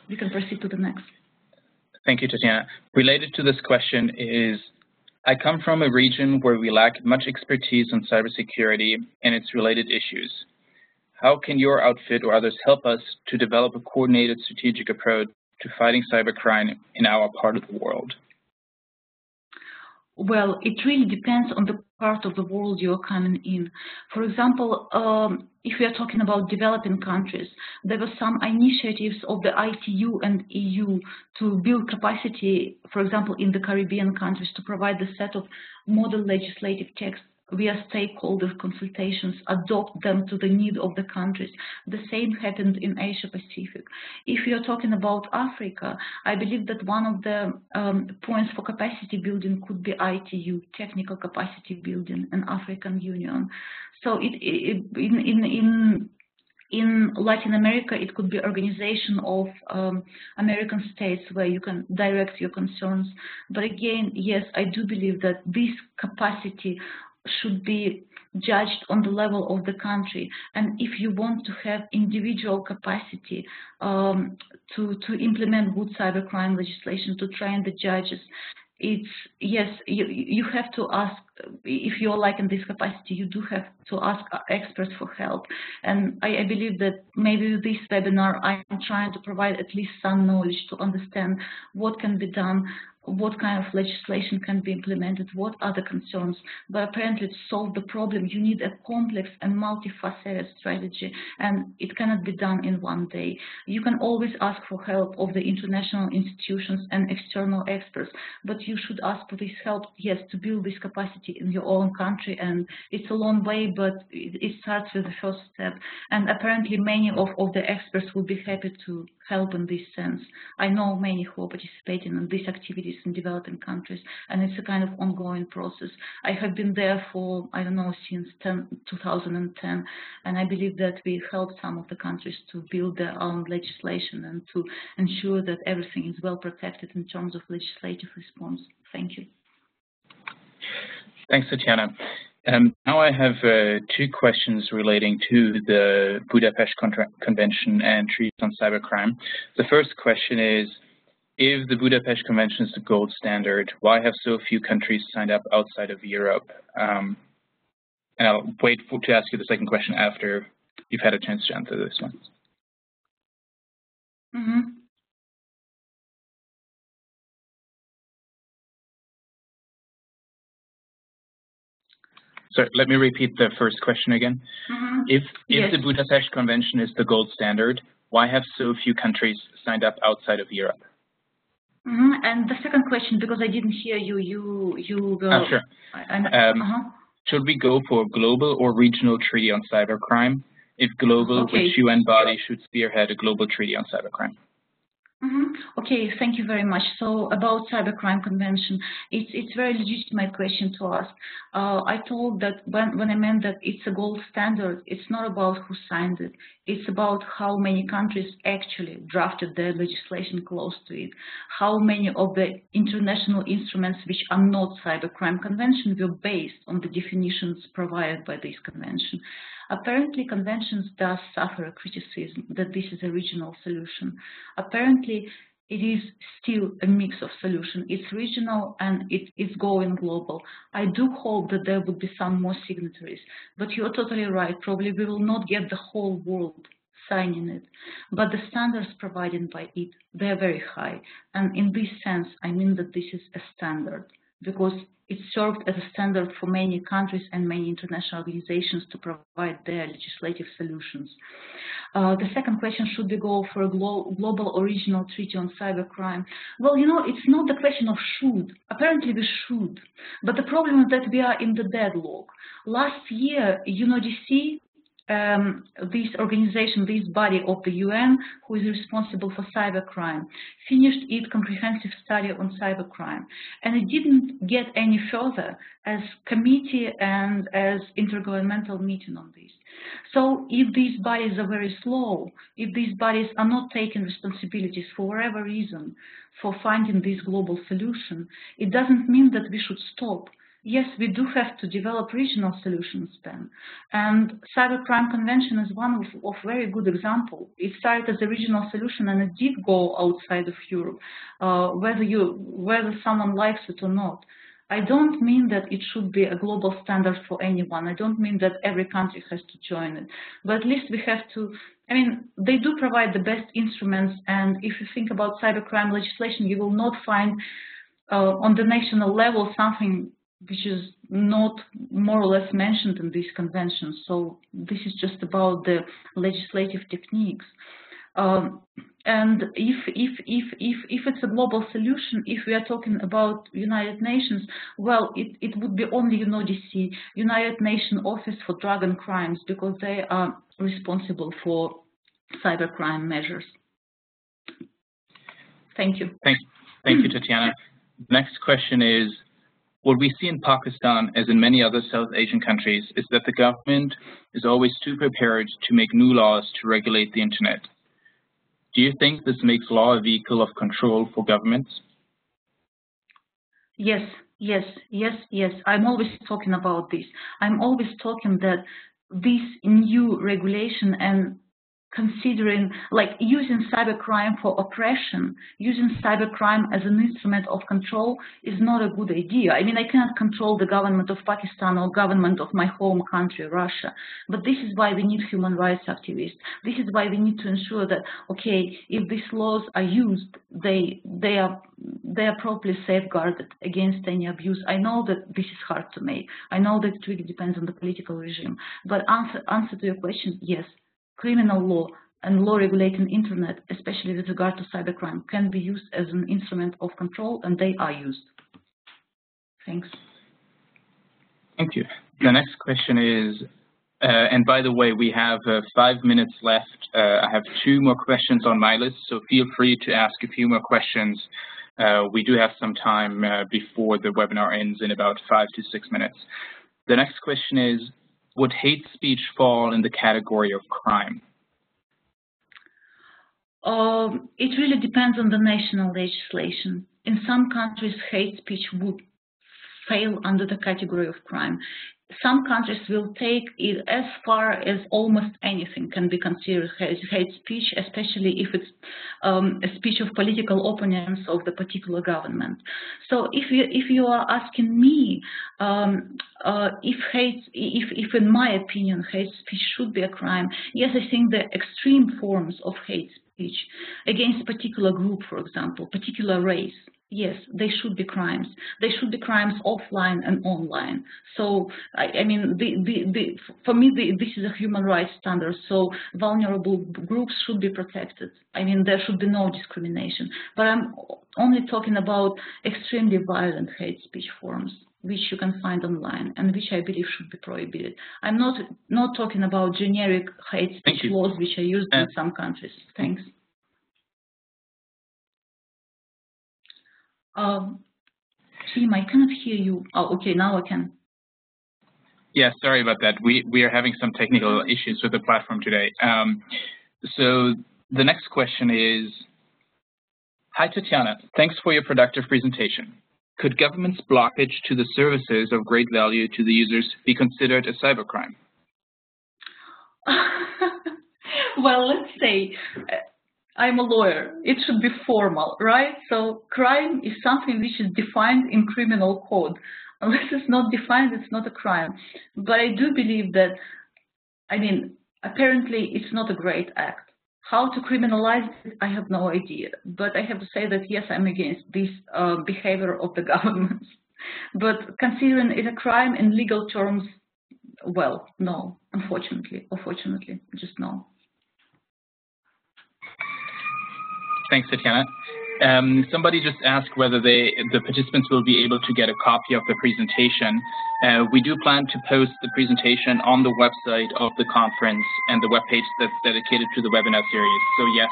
We can proceed to the next. Thank you, Tatiana. Related to this question is, I come from a region where we lack much expertise on cybersecurity and its related issues. How can your outfit or others help us to develop a coordinated strategic approach to fighting cybercrime in our part of the world? Well, it really depends on the part of the world you're coming in. For example, if we are talking about developing countries, there were some initiatives of the ITU and EU to build capacity, for example, in the Caribbean countries, to provide a set of model legislative texts via stakeholder consultations, adopt them to the need of the countries. The same happened in Asia Pacific. If you're talking about Africa, I believe that one of the points for capacity building could be ITU, technical capacity building, and African Union. So in Latin America, it could be organization of American states where you can direct your concerns. But again, yes, I do believe that this capacity should be judged on the level of the country. And if you want to have individual capacity to implement good cybercrime legislation, to train the judges, it's, yes, you have to ask if you're like in this capacity, you do have to ask experts for help. And I believe that maybe with this webinar, I'm trying to provide at least some knowledge to understand what can be done, what kind of legislation can be implemented, what are the concerns. But apparently to solve the problem, you need a complex and multifaceted strategy, and it cannot be done in one day. You can always ask for help of the international institutions and external experts, but you should ask for this help, yes, to build this capacity in your own country. And it's a long way, but it starts with the first step. And apparently many of the experts will be happy to help in this sense. I know many who are participating in these activities in developing countries, and it's a kind of ongoing process. I have been there for, I don't know, since 2010, and I believe that we helped some of the countries to build their own legislation and to ensure that everything is well protected in terms of legislative response. Thank you. Thanks, Tatiana. Now I have two questions relating to the Budapest Convention and treaties on cybercrime. The first question is, if the Budapest Convention is the gold standard, why have so few countries signed up outside of Europe? And I'll wait to ask you the second question after you've had a chance to answer this one. Mm-hmm. So let me repeat the first question again. Mm-hmm. If Yes. the Budapest Convention is the gold standard, why have so few countries signed up outside of Europe? Mm-hmm. And the second question, because I didn't hear you, you go. Sure. Uh-huh. Should we go for a global or regional treaty on cybercrime? If global, Okay. which UN body should spearhead a global treaty on cybercrime? Mm-hmm. Okay, thank you very much. So about Cybercrime Convention, it's a very legitimate question to ask. I told that when I meant that it's a gold standard, it's not about who signed it. It's about how many countries actually drafted their legislation close to it. How many of the international instruments which are not Cybercrime Convention were based on the definitions provided by this convention. Apparently, conventions does suffer a criticism that this is a regional solution. Apparently, it is still a mix of solutions. It's regional and it's going global. I do hope that there would be some more signatories, but you're totally right. Probably we will not get the whole world signing it, but the standards provided by it, they're very high. And in this sense, I mean that this is a standard because it served as a standard for many countries and many international organizations to provide their legislative solutions. The second question, should we go for a global or regional treaty on cybercrime? Well, you know, it's not the question of should. Apparently we should. But the problem is that we are in the deadlock. Last year, UNODC, this organization, this body of the UN, who is responsible for cybercrime, finished its comprehensive study on cybercrime. And it didn't get any further as committee and as intergovernmental meeting on this. So if these bodies are very slow, if these bodies are not taking responsibilities for whatever reason for finding this global solution, it doesn't mean that we should stop. Yes, we do have to develop regional solutions then. And Cybercrime Convention is one of very good example. It started as a regional solution and it did go outside of Europe, whether someone likes it or not. I don't mean that it should be a global standard for anyone. I don't mean that every country has to join it. But at least we have to, I mean, they do provide the best instruments. And if you think about cybercrime legislation, you will not find on the national level something which is not more or less mentioned in these conventions. So this is just about the legislative techniques. And if it's a global solution, if we are talking about United Nations, well, it would be only UNODC, United Nations Office for Drug and Crimes, because they are responsible for cybercrime measures. Thank you. Thank you, Tatiana. Next question is, what we see in Pakistan, as in many other South Asian countries, is that the government is always too prepared to make new laws to regulate the internet. Do you think this makes law a vehicle of control for governments? Yes. I'm always talking about this. I'm always talking that this new regulation and considering, like, using cybercrime for oppression, using cybercrime as an instrument of control is not a good idea. I mean, I cannot control the government of Pakistan or government of my home country, Russia. But this is why we need human rights activists. This is why we need to ensure that, okay, if these laws are used, they are properly safeguarded against any abuse. I know that this is hard to make. I know that it really depends on the political regime. But answer to your question, yes. Criminal law and law regulating internet, especially with regard to cybercrime, can be used as an instrument of control, and they are used. Thanks. Thank you. The next question is, and by the way, we have 5 minutes left. I have 2 more questions on my list, so feel free to ask a few more questions. We do have some time before the webinar ends in about 5 to 6 minutes. The next question is, would hate speech fall in the category of crime? It really depends on the national legislation. In some countries, hate speech would fail under the category of crime. Some countries will take it as far as almost anything can be considered hate speech, especially if it's a speech of political opponents of the particular government. So if you are asking me if in my opinion hate speech should be a crime, yes, I think the extreme forms of hate speech against a particular group, for example, particular race, yes, they should be crimes. They should be crimes offline and online. So, I mean, for me, this is a human rights standard. So, vulnerable groups should be protected. I mean, there should be no discrimination. But I'm only talking about extremely violent hate speech forms, which you can find online and which I believe should be prohibited. I'm not talking about generic hate speech laws which are used in some countries. Thanks. Tim, I cannot hear you. Oh, okay, now I can. Yeah, sorry about that. We are having some technical issues with the platform today. So the next question is, hi Tatiana, thanks for your productive presentation. Could government's blockage to the services of great value to the users be considered a cybercrime? Well, let's say, I'm a lawyer. It should be formal, right? So crime is something which is defined in criminal code. Unless it's not defined, it's not a crime. But I do believe that, I mean, apparently it's not a great act. How to criminalize it, I have no idea. But I have to say that, yes, I'm against this behavior of the government. But considering it a crime in legal terms, well, no, unfortunately, just no. Thanks, Tatiana. Somebody just asked whether the participants will be able to get a copy of the presentation. We do plan to post the presentation on the website of the conference and the webpage that's dedicated to the webinar series. So yes,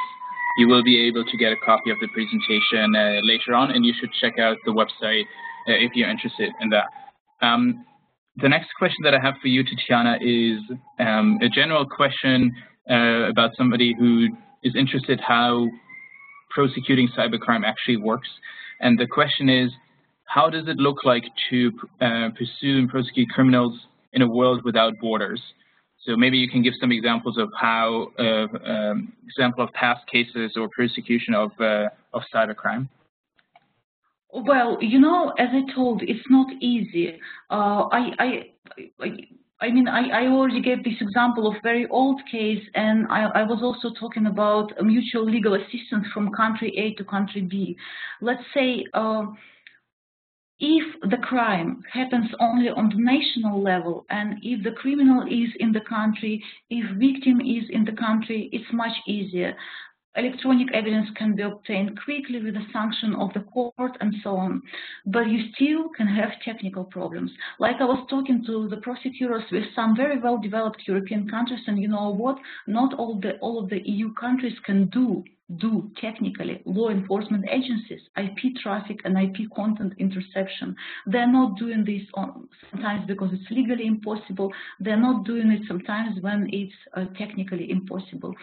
you will be able to get a copy of the presentation later on, and you should check out the website if you're interested in that. The next question that I have for you, Tatiana, is a general question about somebody who is interested how prosecuting cybercrime actually works. And the question is, how does it look like to pursue and prosecute criminals in a world without borders? So maybe you can give some examples of how, example of past cases or persecution of cybercrime. Well, you know, as I told, it's not easy. I mean, I already gave this example of very old case, and I was also talking about a mutual legal assistance from country A to country B. Let's say if the crime happens only on the national level, and if the criminal is in the country, if victim is in the country, it's much easier. Electronic evidence can be obtained quickly with the sanction of the court and so on. But you still can have technical problems. Like I was talking to the prosecutors with some very well-developed European countries, and you know what? Not all of the EU countries can do technically law enforcement agencies, IP traffic and IP content interception. They're not doing this sometimes because it's legally impossible. They're not doing it sometimes when it's technically impossible.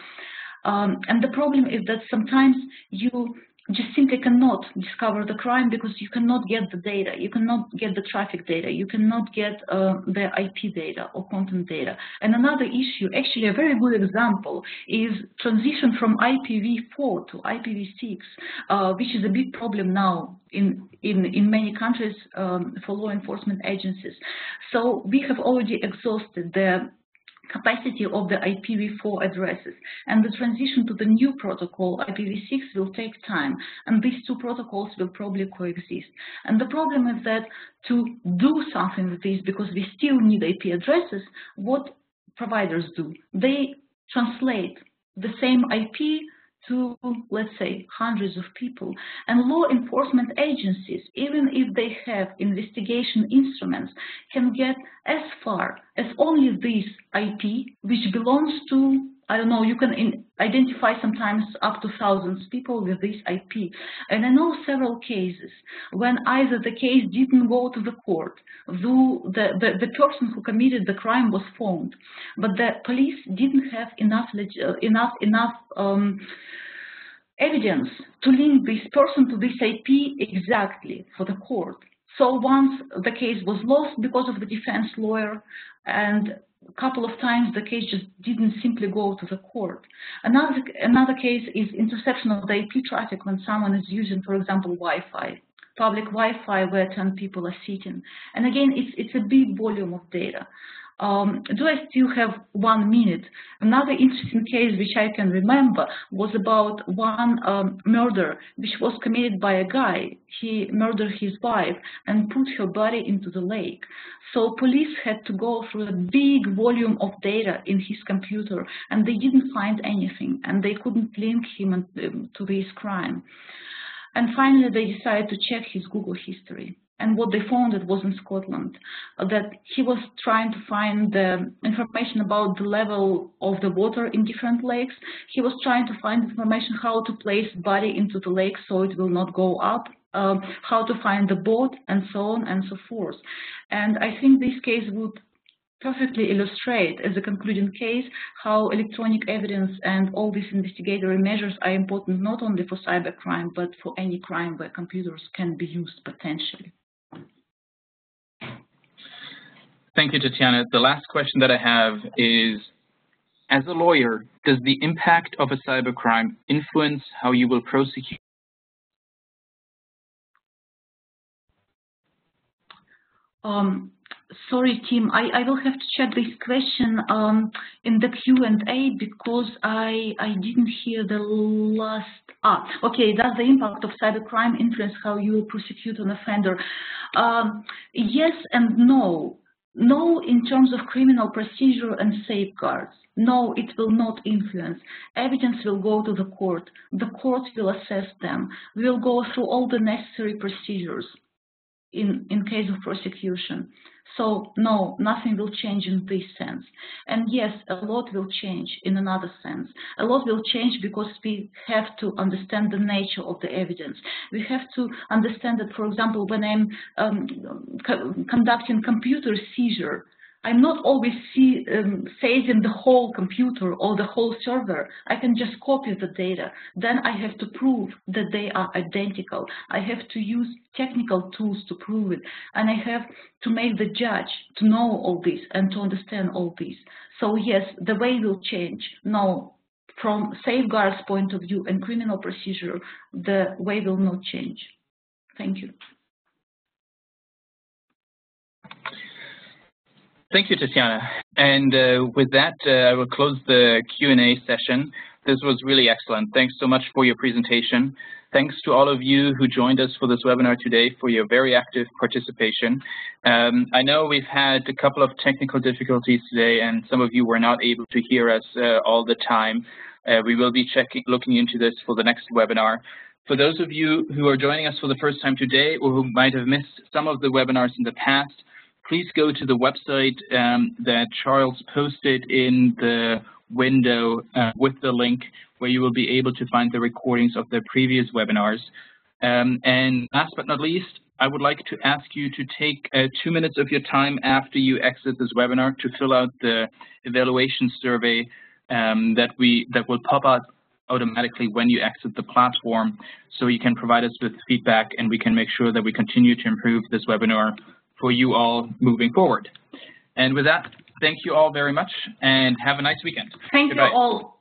And the problem is that sometimes you just simply cannot discover the crime because you cannot get the data, you cannot get the traffic data, you cannot get the IP data or content data. And another issue, actually a very good example, is transition from IPv4 to IPv6, which is a big problem now in many countries for law enforcement agencies. So we have already exhausted the capacity of the IPv4 addresses, and the transition to the new protocol IPv6 will take time, and these two protocols will probably coexist. And the problem is that to do something with this, because we still need IP addresses, what providers do? They translate the same IP to, let's say, hundreds of people. And law enforcement agencies, even if they have investigation instruments, can get as far as only this IP, which belongs to, I don't know, you can identify sometimes up to thousands of people with this IP. And I know several cases when either the case didn't go to the court, though the person who committed the crime was found, but the police didn't have enough evidence to link this person to this IP exactly for the court. So once the case was lost because of the defense lawyer, and a couple of times the case just didn't simply go to the court. Another case is interception of the IP traffic when someone is using, for example, Wi-Fi, public Wi-Fi where 10 people are sitting. And again, it's a big volume of data. Do I still have 1 minute? Another interesting case which I can remember was about one murder which was committed by a guy. He murdered his wife and put her body into the lake. So police had to go through a big volume of data in his computer, and they didn't find anything, and they couldn't link him to this crime. And finally, they decided to check his Google history. And what they found, it was in Scotland, that he was trying to find the information about the level of the water in different lakes. He was trying to find information how to place body into the lake so it will not go up, how to find the boat, and so on and so forth. And I think this case would perfectly illustrate, as a concluding case, how electronic evidence and all these investigatory measures are important not only for cybercrime, but for any crime where computers can be used potentially. Thank you, Tatiana. The last question that I have is, as a lawyer, does the impact of a cybercrime influence how you will prosecute? Sorry, Tim, I will have to check this question in the Q&A because I didn't hear the last. Okay, does the impact of cybercrime influence how you will prosecute an offender? Yes and no. No, in terms of criminal procedure and safeguards. No, it will not influence. Evidence will go to the court. The court will assess them. We will go through all the necessary procedures in case of prosecution. So no, nothing will change in this sense. And yes, a lot will change in another sense. A lot will change because we have to understand the nature of the evidence. We have to understand that, for example, when I'm conducting computer seizure, I'm not always seizing the whole computer or the whole server. I can just copy the data. Then I have to prove that they are identical. I have to use technical tools to prove it. And I have to make the judge to know all this and to understand all this. So yes, the way will change. No, from safeguards point of view and criminal procedure, the way will not change. Thank you. Thank you, Tatiana. And with that, I will close the Q&A session. This was really excellent. Thanks so much for your presentation. Thanks to all of you who joined us for this webinar today for your very active participation. I know we've had a couple of technical difficulties today, and some of you were not able to hear us all the time. We will be looking into this for the next webinar. For those of you who are joining us for the first time today, or who might have missed some of the webinars in the past, please go to the website that Charles posted in the window with the link, where you will be able to find the recordings of the previous webinars. And last but not least, I would like to ask you to take 2 minutes of your time after you exit this webinar to fill out the evaluation survey that will pop automatically when you exit the platform, so you can provide us with feedback and we can make sure that we continue to improve this webinar for you all moving forward. And with that, thank you all very much and have a nice weekend. Thank you all.